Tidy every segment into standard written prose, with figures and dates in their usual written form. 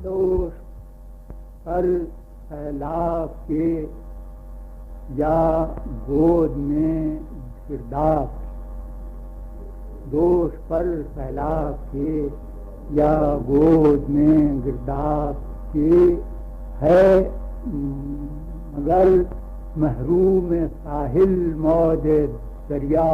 دوش پر سیلاب کے یا گود میں گرداب، دوش پر سیلاب کے یا گود میں گرداب کے ہے مگر محروم ساحل موج دریا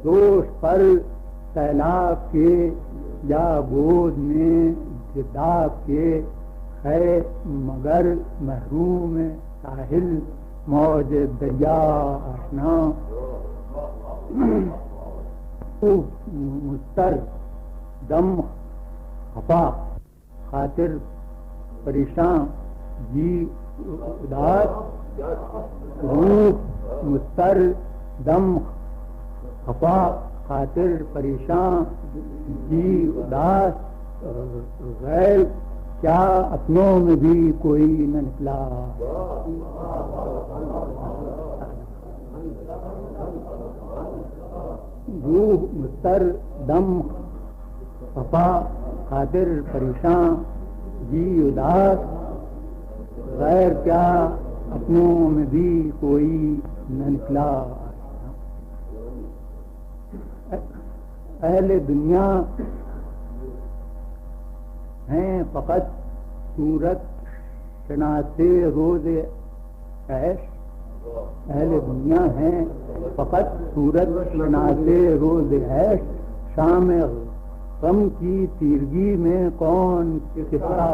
دوش پر سیلاب کے یا گود میں گرداب کے ہے مگر محروم ساحل موج دریا آشنا، مستر دم خفا خاطر پریشان جی اداس، روح مستر دم خفا خاطر پریشان جی اداس، غیر کیا اپنوں میں بھی کوئی نہ نکلا، روح مستر دم خفا خاطر پریشان جی اداس، غیر کیا اپنوں میں بھی کوئی نہ نکلا۔ اہل دنیا ہیں فقط صورت شناسے روز عیش، اہل دنیا ہیں فقط صورت شناسے روز عیش، شام غم کی تیرگی میں کون کسا،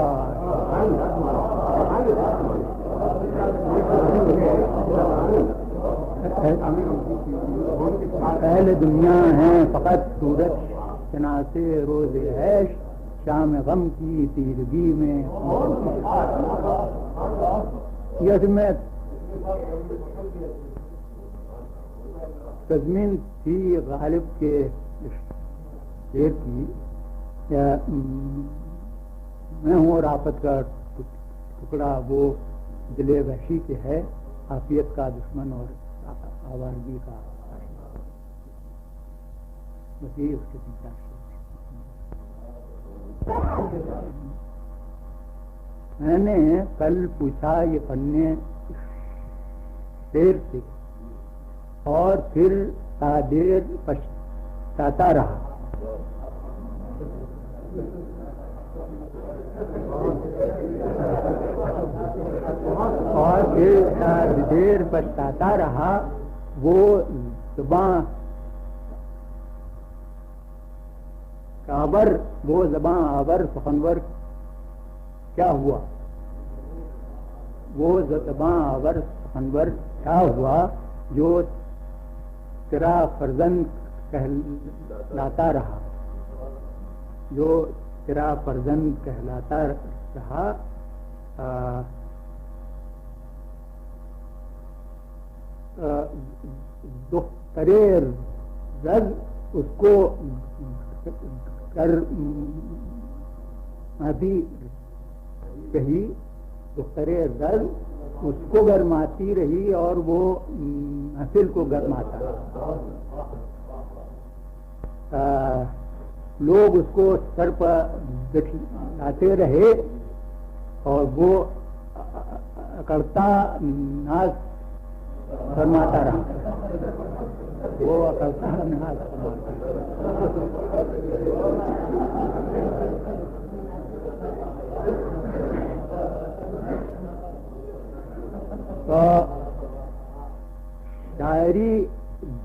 اہل دنیا ہیں فقط صورت شناسے روز عیش، شام غم کی تیرگی میں یہ میں تضمین تھی غالب کے شعر کی، میں ہوں اور آفت کا ٹکڑا وہ دل وحشی کے ہے، عافیت کا دشمن اور آوارگی کا بس یہی اس کے پیچھے۔ میں نے کل پوچھا یہ پڑھنے دیر سے اور پھر تا دیر پچھتاتا رہا، اور پھر تا دیر پچھتاتا رہا، وہ زباں آور، وہ زباں آور سخنور کیا ہوا، وہ زباں آور سخنور کیا ہوا جو تیرا فرزند کہلاتا رہا، جو تیرا فرزند کہلاتا رہا، دخترے رز اس کو ابھی کہی، دخترے رز اس کو گرماتی رہی اور وہ محفل کو گرماتا، لوگ اس کو سر پر بٹھاتے رہے اور وہ اکڑتا ناز فرماتا رہا، وہ اکڑتا ناز فرماتا تو شاعری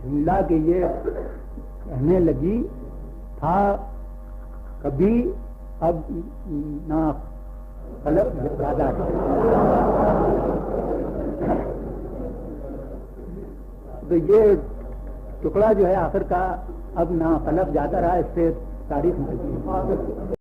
جملہ کے یہ کہنے لگی تھا کبھی اب نہ خلق زیادہ تھا، تو یہ ٹکڑا جو ہے آخر کا اب نہ خلق زیادہ رہا، اس سے تاریخ ملتی ہے۔